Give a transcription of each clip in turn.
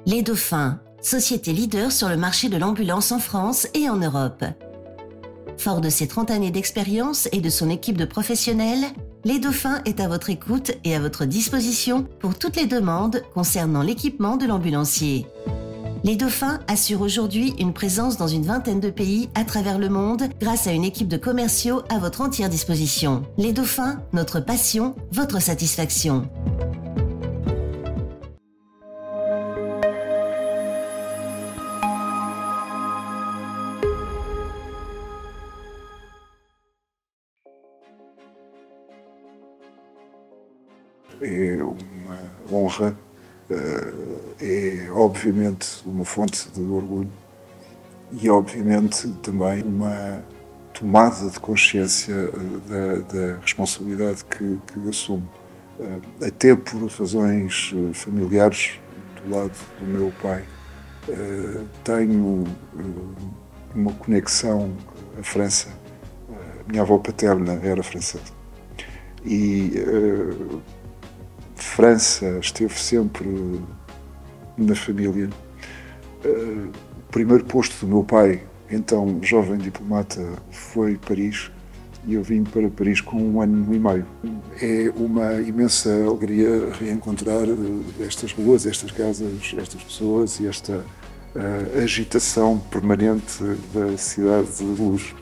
Les Dauphins, société leader sur le marché de l'ambulance en France et en Europe. Fort de ses 30 années d'expérience et de son équipe de professionnels, Les Dauphins est à votre écoute et à votre disposition pour toutes les demandes concernant l'équipement de l'ambulancier. Les Dauphins assurent aujourd'hui une présence dans une vingtaine de pays à travers le monde grâce à une équipe de commerciaux à votre entière disposition. Les Dauphins, notre passion, votre satisfaction. É uma honra, é obviamente uma fonte de orgulho e obviamente também uma tomada de consciência da responsabilidade que assumo. Até por razões familiares, do lado do meu pai, tenho uma conexão à França. A minha avó paterna era francesa. E França esteve sempre na família. O primeiro posto do meu pai, então jovem diplomata, foi Paris, e eu vim para Paris com 1 ano e meio. É uma imensa alegria reencontrar estas ruas, estas casas, estas pessoas e esta agitação permanente da cidade de luz.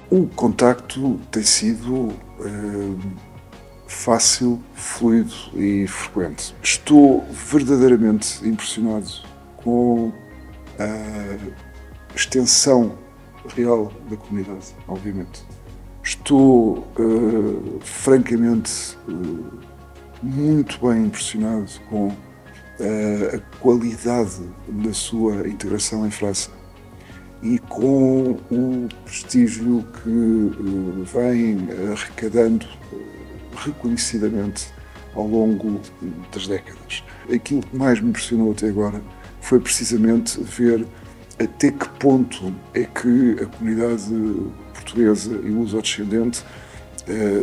O contacto tem sido fácil, fluido e frequente. Estou verdadeiramente impressionado com a extensão real da comunidade, obviamente. Estou francamente muito bem impressionado com a qualidade da sua integração em França e com o prestígio que vem arrecadando reconhecidamente ao longo das décadas. Aquilo que mais me impressionou até agora foi precisamente ver até que ponto é que a comunidade portuguesa e luso-descendente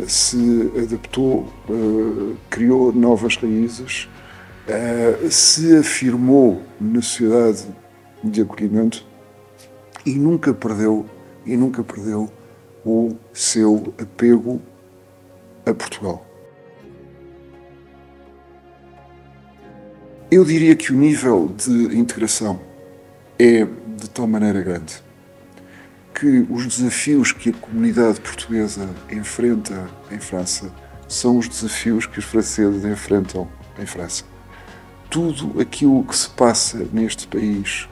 se adaptou, criou novas raízes, se afirmou na sociedade de acolhimento e nunca perdeu o seu apego a Portugal. Eu diria que o nível de integração é de tal maneira grande que os desafios que a comunidade portuguesa enfrenta em França são os desafios que os franceses enfrentam em França. Tudo aquilo que se passa neste país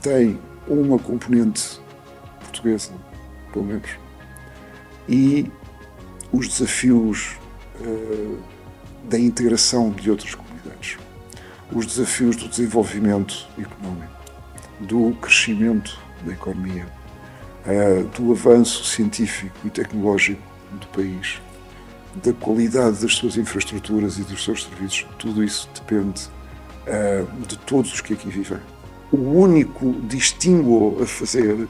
tem uma componente portuguesa, pelo menos, e os desafios da integração de outras comunidades, os desafios do desenvolvimento económico, do crescimento da economia, do avanço científico e tecnológico do país, da qualidade das suas infraestruturas e dos seus serviços, tudo isso depende de todos os que aqui vivem. O único distinguo a fazer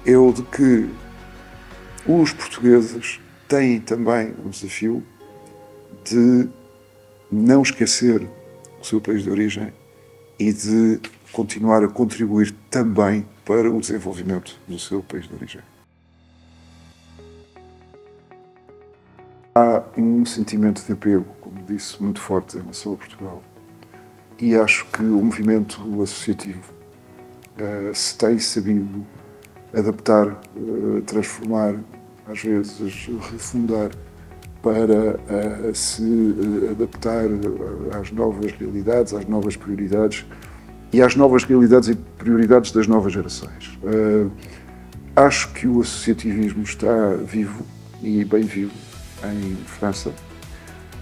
é o de que os portugueses têm também o desafio de não esquecer o seu país de origem e de continuar a contribuir também para o desenvolvimento do seu país de origem. Há um sentimento de apego, como disse, muito forte em relação a Portugal. E acho que o movimento associativo se tem sabido adaptar, transformar, às vezes refundar, para se adaptar às novas realidades, às novas prioridades e às novas realidades e prioridades das novas gerações. Acho que o associativismo está vivo e bem vivo em França.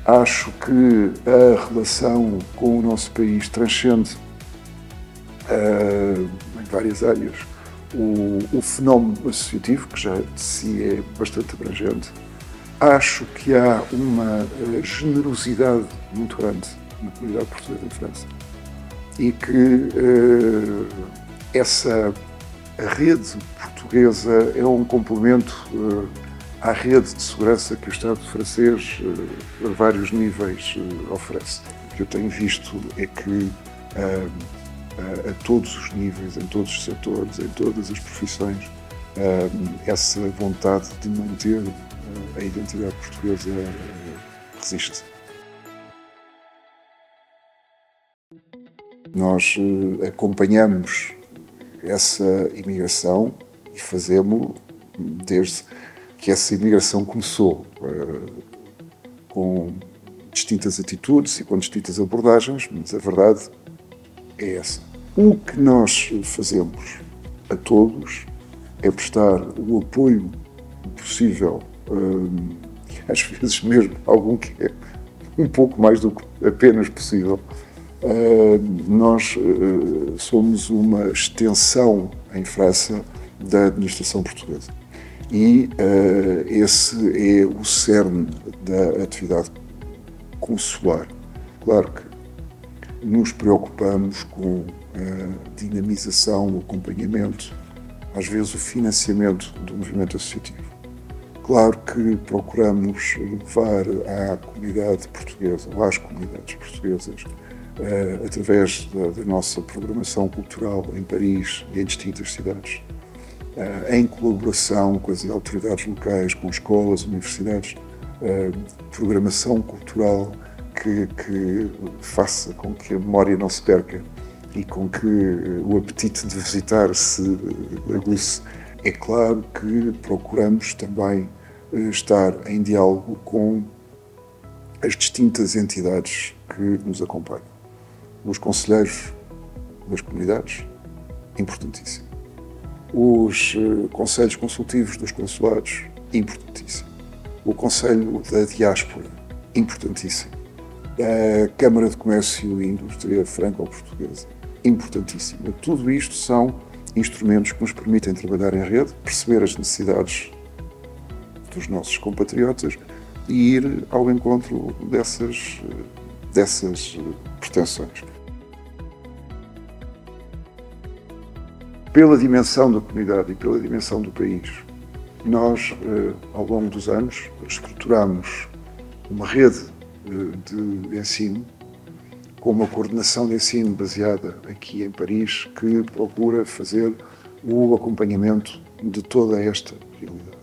Acho que a relação com o nosso país transcende em várias áreas o fenómeno associativo, que já de si é bastante abrangente. Acho que há uma generosidade muito grande na comunidade portuguesa em França e que essa rede portuguesa é um complemento à rede de segurança que o Estado francês, a vários níveis, oferece. O que eu tenho visto é que a todos os níveis, em todos os setores, em todas as profissões, essa vontade de manter a identidade portuguesa resiste. Nós acompanhamos essa imigração e fazemos desde que essa imigração começou, com distintas atitudes e com distintas abordagens, mas a verdade é essa. O que nós fazemos a todos é prestar o apoio possível, às vezes mesmo algum que é um pouco mais do que apenas possível. Nós somos uma extensão em França da administração portuguesa e esse é o cerne da atividade consular. Claro que nos preocupamos com a dinamização, o acompanhamento, às vezes o financiamento do movimento associativo. Claro que procuramos levar à comunidade portuguesa, ou às comunidades portuguesas, através da nossa programação cultural em Paris e em distintas cidades, em colaboração com as autoridades locais, com escolas, universidades, programação cultural que faça com que a memória não se perca e com que o apetite de visitar se aguce. É claro que procuramos também estar em diálogo com as distintas entidades que nos acompanham. Os conselheiros das comunidades, importantíssimo. Os conselhos consultivos dos consulados, importantíssimo. O Conselho da Diáspora, importantíssimo. A Câmara de Comércio e Indústria Franco-Portuguesa, importantíssimo. Tudo isto são instrumentos que nos permitem trabalhar em rede, perceber as necessidades dos nossos compatriotas e ir ao encontro dessas pretensões. Pela dimensão da comunidade e pela dimensão do país, nós, ao longo dos anos, estruturamos uma rede de ensino, com uma coordenação de ensino baseada aqui em Paris, que procura fazer o acompanhamento de toda esta realidade.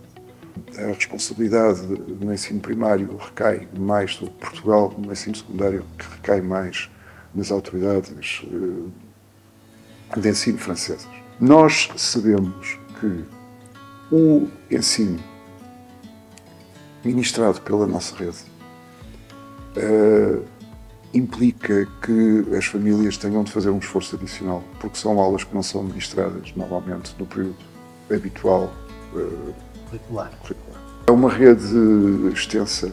A responsabilidade no ensino primário recai mais sobre Portugal, no ensino secundário que recai mais nas autoridades de ensino francesas. Nós sabemos que o ensino ministrado pela nossa rede implica que as famílias tenham de fazer um esforço adicional, porque são aulas que não são ministradas normalmente no período habitual curricular. É uma rede extensa,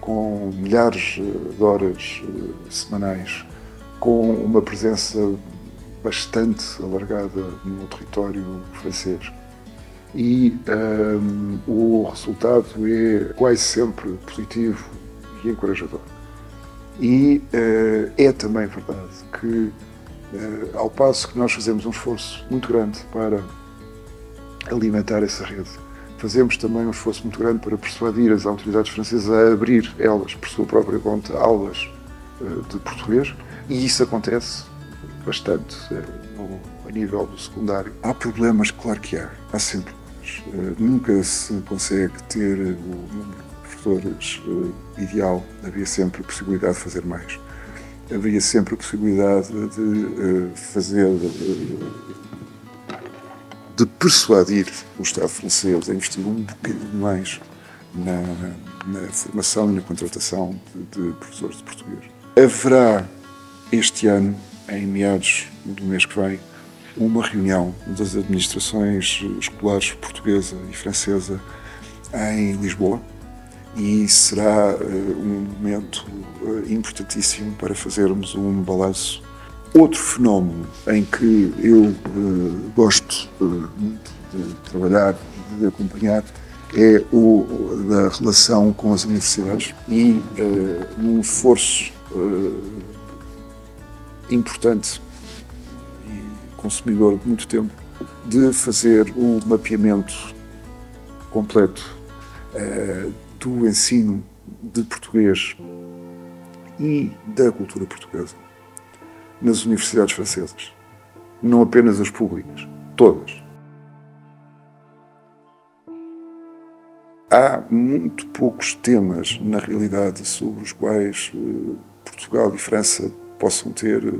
com milhares de horas semanais, com uma presença bastante alargada no território francês. E o resultado é quase sempre positivo e encorajador. E é também verdade que, ao passo que nós fazemos um esforço muito grande para alimentar essa rede, fazemos também um esforço muito grande para persuadir as autoridades francesas a abrir elas, por sua própria conta, aulas de português, e isso acontece bastante a nível do secundário. Há problemas, claro que há sempre problemas. Nunca se consegue ter o número de professores ideal, havia sempre a possibilidade de fazer mais. Havia sempre a possibilidade de persuadir o Estado francês a investir um bocadinho mais na formação e na contratação de professores de português. Haverá este ano, em meados do mês que vem, uma reunião das administrações escolares portuguesa e francesa em Lisboa, e será um momento importantíssimo para fazermos um balanço. Outro fenómeno em que eu gosto muito de trabalhar, de acompanhar, é o da relação com as universidades e num esforço importante e consumidor de muito tempo de fazer o mapeamento completo do ensino de português e da cultura portuguesa nas universidades francesas. Não apenas as públicas, todas. Há muito poucos temas, na realidade, sobre os quais Portugal e França possam ter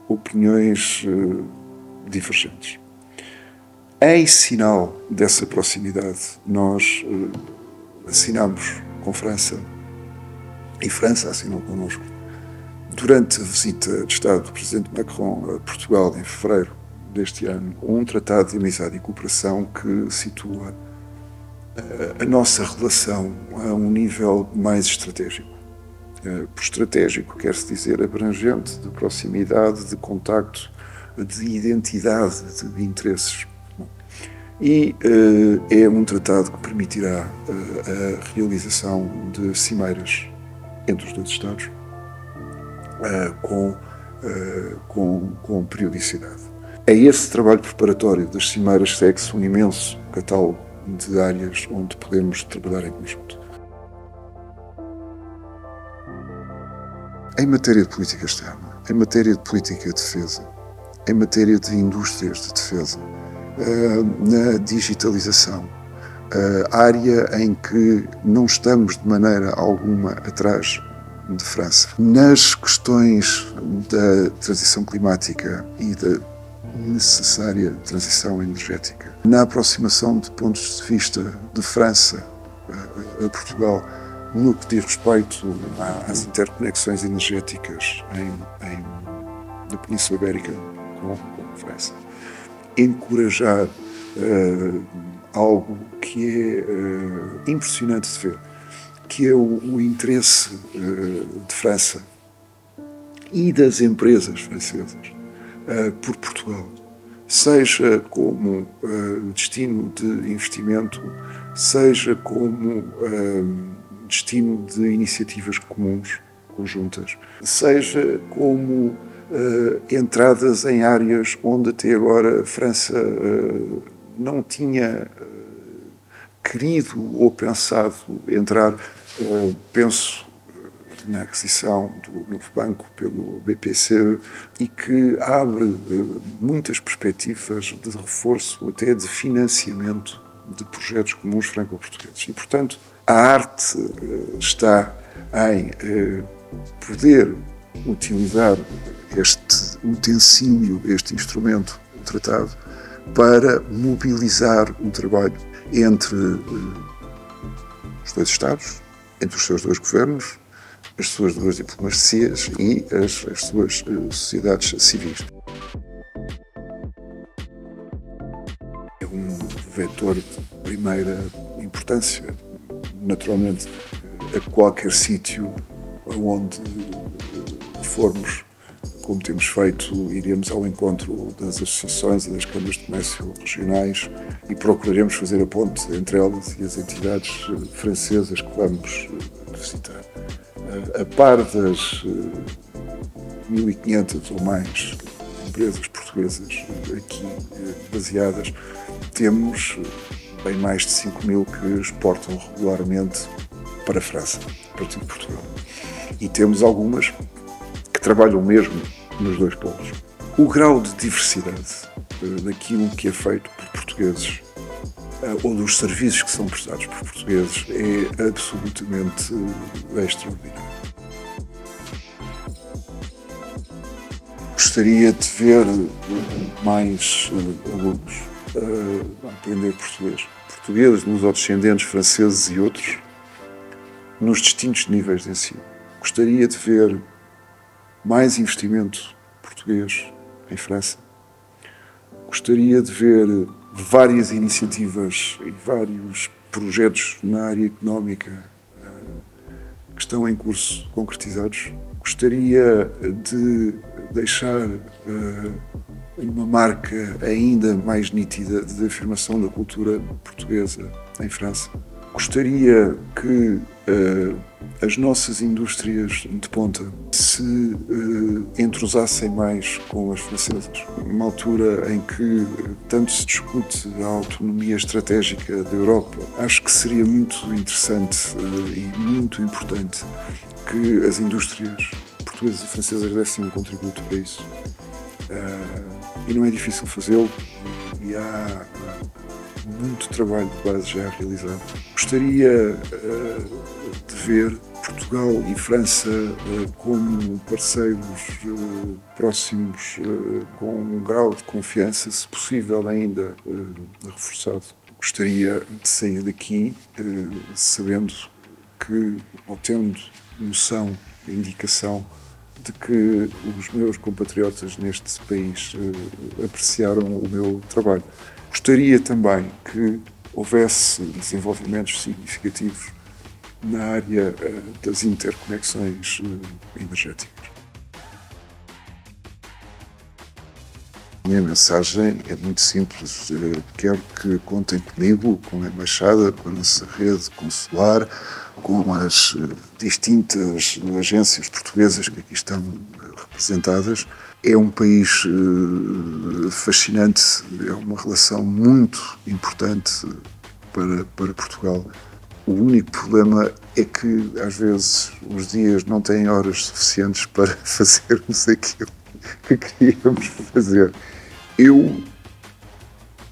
opiniões divergentes. Em sinal dessa proximidade, nós assinamos com França, e França assinou connosco, durante a visita de Estado do Presidente Macron a Portugal em fevereiro deste ano, um tratado de amizade e cooperação que situa a nossa relação a um nível mais estratégico. Por estratégico quer-se dizer abrangente, de proximidade, de contacto, de identidade, de interesses. E é um tratado que permitirá a realização de cimeiras entre os dois Estados com periodicidade. A esse trabalho preparatório das cimeiras segue-se um imenso catálogo de áreas onde podemos trabalhar em conjunto. Em matéria de política externa, em matéria de política de defesa, em matéria de indústrias de defesa, na digitalização, área em que não estamos de maneira alguma atrás de França. Nas questões da transição climática e da necessária transição energética, na aproximação de pontos de vista de França a Portugal, no que diz respeito às interconexões energéticas na Península Ibérica com a França. Encorajar algo que é impressionante de ver, que é o interesse de França e das empresas francesas por Portugal, seja como destino de investimento, seja como destino de iniciativas comuns, conjuntas, seja como entradas em áreas onde até agora a França não tinha querido ou pensado entrar. Penso na aquisição do novo banco pelo BPCE e que abre muitas perspectivas de reforço, até de financiamento de projetos comuns franco-portugueses. E, portanto, a arte está em poder utilizar este utensílio, este instrumento, o tratado, para mobilizar um trabalho entre os dois Estados, entre os seus dois governos, as suas duas diplomacias e as suas sociedades civis. É um vetor de primeira importância, naturalmente, a qualquer sítio onde formos, como temos feito, iremos ao encontro das associações e das câmaras de comércio regionais e procuraremos fazer a ponte entre elas e as entidades francesas que vamos visitar. A par das 1.500 ou mais empresas portuguesas aqui baseadas, temos bem mais de 5.000 que exportam regularmente para a França, a partir de Portugal. E temos algumas que trabalham mesmo nos dois polos. O grau de diversidade daquilo que é feito por portugueses ou dos serviços que são prestados por portugueses é absolutamente extraordinário. Gostaria de ver mais alunos a aprender português. Portugueses, lusodescendentes, franceses e outros, nos distintos níveis de ensino. Gostaria de ver mais investimento português em França. Gostaria de ver várias iniciativas e vários projetos na área económica que estão em curso concretizados. Gostaria de deixar uma marca ainda mais nítida de afirmação da cultura portuguesa em França. Gostaria que as nossas indústrias de ponta se entrosassem mais com as francesas. Numa altura em que tanto se discute a autonomia estratégica da Europa, acho que seria muito interessante e muito importante que as indústrias portuguesas e francesas dessem um contributo para isso. E não é difícil fazê-lo, e há muito trabalho de base já realizado. Gostaria de ver Portugal e França como parceiros próximos, com um grau de confiança, se possível ainda reforçado. Gostaria de sair daqui sabendo que, ou tendo noção, indicação de que os meus compatriotas neste país apreciaram o meu trabalho. Gostaria também que houvesse desenvolvimentos significativos na área das interconexões energéticas. A minha mensagem é muito simples. Quero que contem comigo, com a Embaixada, com a nossa rede consular, com as distintas agências portuguesas que aqui estão representadas. É um país fascinante, é uma relação muito importante para Portugal. O único problema é que, às vezes, os dias não têm horas suficientes para fazermos aquilo que queríamos fazer. Eu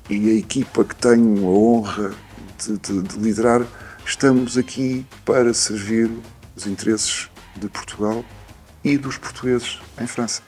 e a equipa que tenho a honra de liderar, estamos aqui para servir os interesses de Portugal e dos portugueses em França.